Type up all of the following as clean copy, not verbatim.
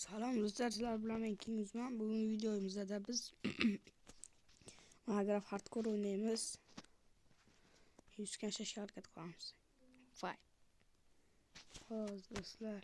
Salom do'stlar, sizlar bilan men Kinguzman. Bugungi videomizda biz Minecraft Hardcore o'ynaymiz. 100 ga yashashga harakat qilamiz. Fight. Xo'sh, do'stlar.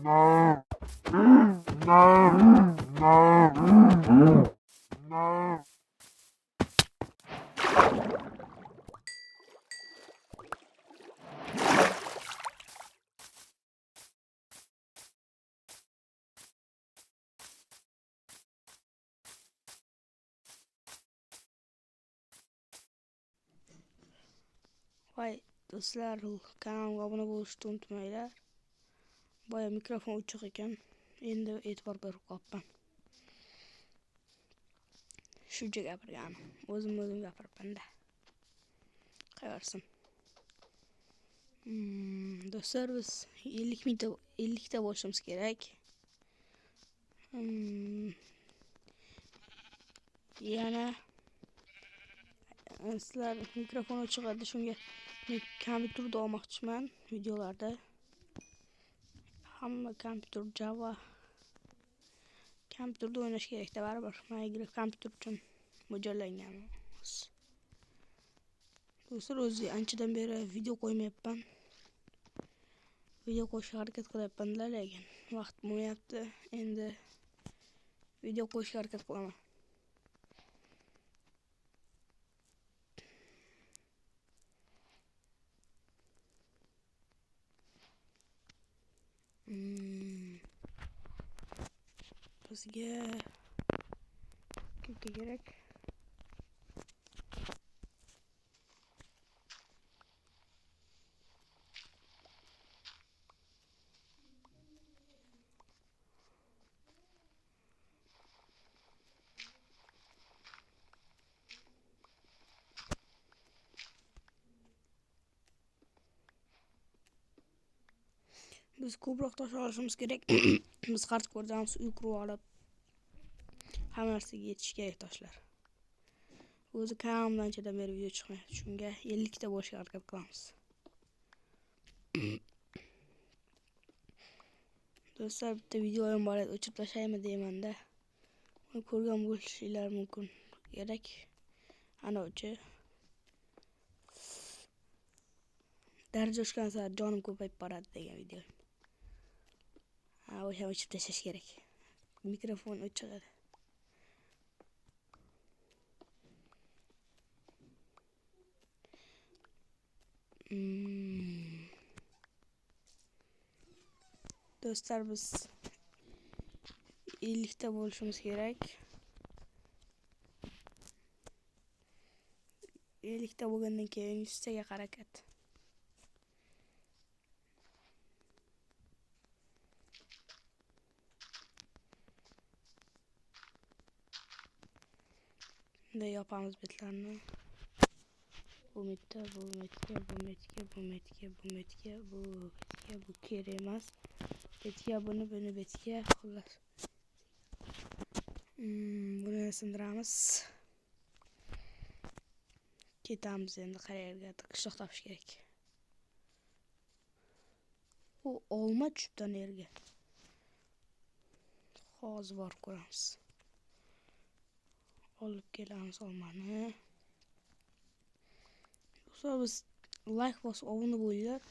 No. No. No. No. Voy do'stlar, kanalimga obuna bo'lishni unutmanglar. Boya mikrofon o'chiq ekan. Endi e'tibor berib qolibman. Shuncha gapirganim. O'zim gapiribman-da. Qayorsin. Do'stlar, biz 50 ta bo'lishimiz kerak. Yana sizlar mikrofon o'chig'adi, shunga men kompyuterda olmoqchiman videolarda. Hamma kompyuter Java kompyuterda o'ynash kerak-da, baribir. Minecraft kompyuter uchun mo'ljallangan. Do'stlar, o'zi anchadan beri video qo'ymayapman. Video qo'yishga harakat qilyapman-da, lekin vaqt bo'lmayapti. Endi video qo'yishga harakat qilaman. Bizga kimga kerak? Biz ko'proq tosh olishimiz kerak. Biz qarz ko'rdamiz, uy qurib olib hamma narsaga yetish kerak toshlar. O'zi kanalimdan anchadan beri video chiqmayapti. Shunga 50 ta bo'lishga harakat qilamiz. Do'stlar, bitta videoyim bor edi, o'chirib tashlaymi deyman-da. Uni ko'rgan bo'lishinglar mumkin. Kerak. Ana o'chi. Daraja oshgan sari jonim ko'payib boradi degan video. O'sha o'chib tashlash kerak. Mikrofon o'chig'adi. Do'stlar, biz 50 ta bo'lishimiz kerak. 50 ta bo'lgandan keyin 100 taga harakat. Bunday yapamiz betlarni. Bu metka, bu metka, bu metka, bu metka, bu metka, bu metka, bu kerak emas. Betga buni betga, xullas. Buni sindiramiz. Ketamiz endi qayerga? Qishloq topish kerak. U olma tushibdi yerga. Hozir borib ko'ramiz. Olib kelamiz olmani. Biz like bosib obuna bo'linglar.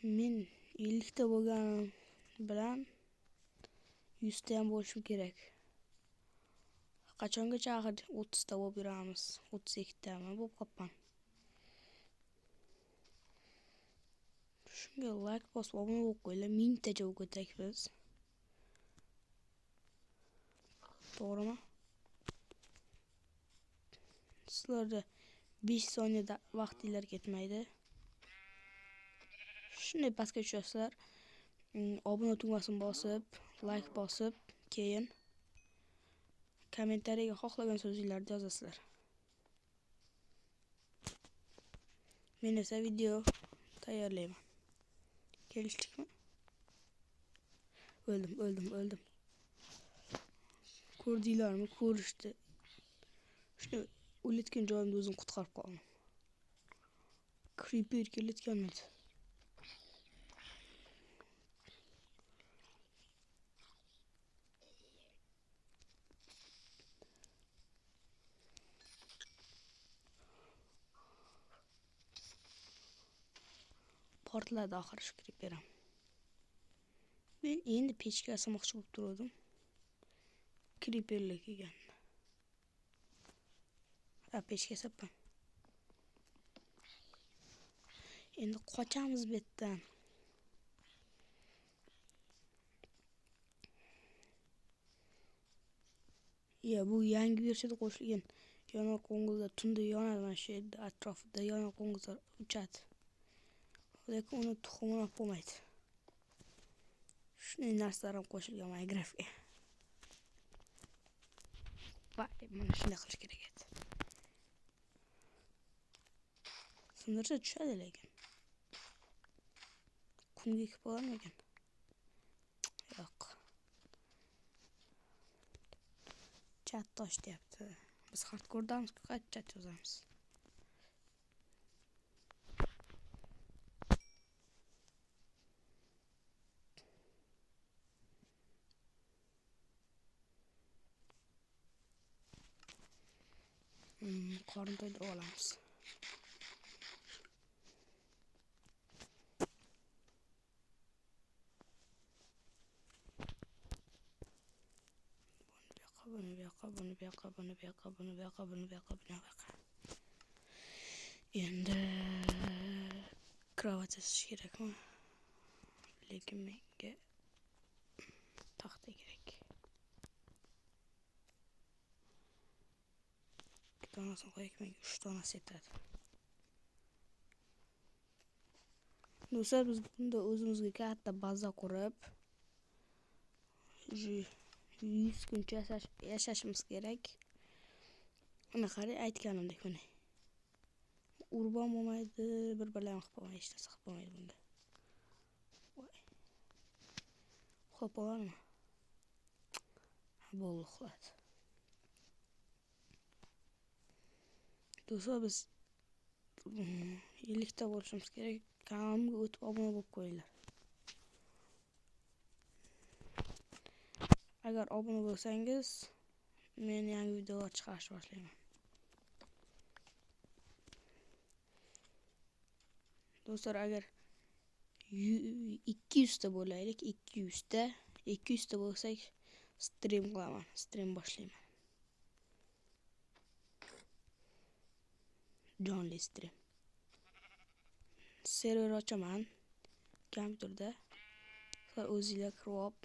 Men 50 ta bo'lganim bilan 100 ta ham bo'lishim kerak. Qachongacha axir 30 ta bo'lib yuramiz? 32 ta bo'lib qolgan. Shunga like bosib obuna bo'lib qo'yinglar. 1000 tacha bo'lib ketdik biz. To'g'rimi? Sizlarda 5 soniyada vaqtinglar ketmaydi. Shunday pastga tushasizlar. Obuna tugmasini bosib, like bosib, keyin kommentariyaga xohlagan so'zinglarni yozasizlar. Men esa video tayyorlayman. Kelishdikmi? O'ldim. Ko'rdinglarmi? Ko'rishdi. Shuni o'layotgan joyimda o'zim qutqarib qoldim. Creeper kelayotgan edi. Portladi oxiri shu creeperim. Men endi pechka yasamoqchi bo'lib turdim. Creeperlar kelgan. Pechka yasaman. Endi qochamiz bu yerdan. Bu yangi versiyada qo'shilgan. Yonor qo'ng'izlar tunda yonadi, mana shu yerda atrofida yonor qo'ng'izlar uchadi. Lekin uni tuxumini olib bo'lmaydi. Shunday narsalar ham qo'shilgan Minecraftga. Mana shunday qilish kerak edi. Sindirsa tushadi lekin. Qumga ekib qo'yarmikan? Yo'q. Chat tosh deyapti. Biz hardcore'damiz, qayta chat yozamiz. Qorin to'ydirib olamiz. Buni bu yoqqa. Endi kravat yasash kerakmi? Lekin menga taxta kerak. 2 donasini qo'yib, menga 3 donasi yetadi. Do'stlar, biz bunda o'zimizga katta baza qurib, 100 kuncha yashashimiz kerak. Mana qarang, aytganimdek mana. Urban bo'lmaydi, bir-birlarni qilib bo'lmaydi, hech narsa qilib bo'lmaydi bunda. Xo'p, olarmi? Bo'ldi, uxladi. Do'stlar, biz 50 ta bo'lishimiz kerak. Kanalimga o'tib obuna bo'lib qo'yinglar. Agar obuna bo'lsangiz, men yangi videolar chiqarishni boshlayman. Do'stlar, agar 200 ta bo'laylik, 200 ta 200 ta bo'lsak stream qilaman. Stream boshlayman. Jonli stream. Server ochaman kompyuterda. O'zingizlar kirib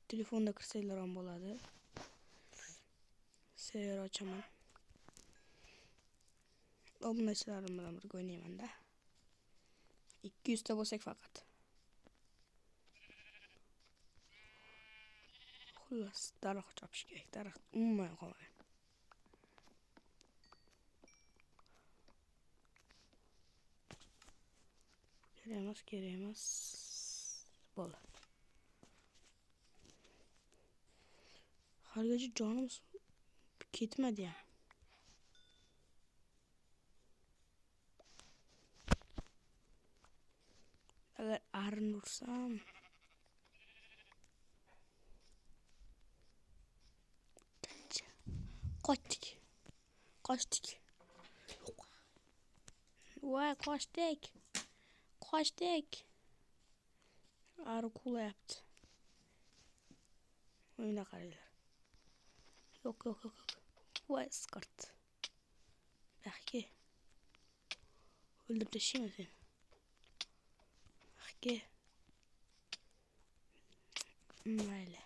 telefonda kirsanglar ham bo'ladi. Server ochaman. Obunachilarim bilan birga o'ynayman-da. 200 ta bo'lsak faqat. Xullas, daraxt chopish kerak. Daraxt umuman qolmagan. Kerak emas. Bo'ldi. Haligacha jonimiz ketmadi ham. Agar arini ursam qochdik. Voy, qochdik. Ari kulayapti. O'yna qaranglar. Yo'q. Voy, skart. Baxki. O'ldirib tashlayman seni. Baxki. Mayli.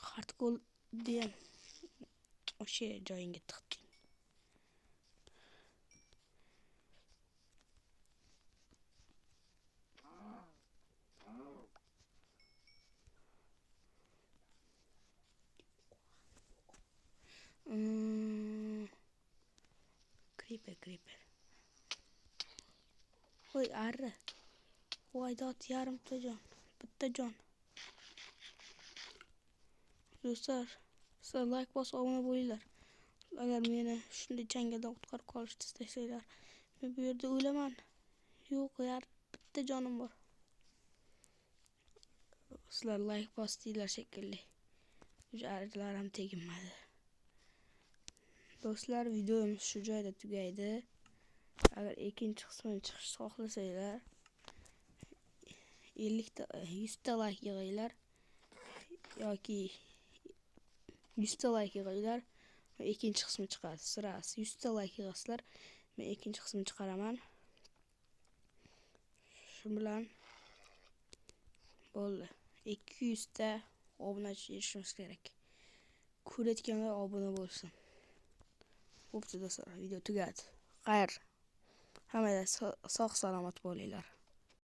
Hardcore deyam o'sha joyingga tiqding. Creeper. Voy, arri. Voy, dot yarimta jon. Bitta jon. Do'stlar, sizlar like bosib obuna bo'linglar. Agar meni shunday changaldan qutqarib qolishni istasanglar, men bu yerda o'laman. Yo'q, bitta jonim bor. Sizlar like bosdinglar shekilli. Jarlarim teginmadi. Do'stlar, videomiz shu joyda tugaydi. Agar ikkinchi qismini chiqishni xohlasanglar, 100 ta like yig'inglar yoki 100 ta like yig'inglar, ikkinchi qismi chiqadi. Sirasi 100 ta like yig'asizlar, men ikkinchi qismini chiqaraman. Shu bilan bo'ldi. 200 ta obunachi erishimiz kerak. Ko'rayotganlar obuna bo'lsin. Bo'pti do'stlar, video tugadi. Xayr. Hammalar sog' salomat bo'linglar.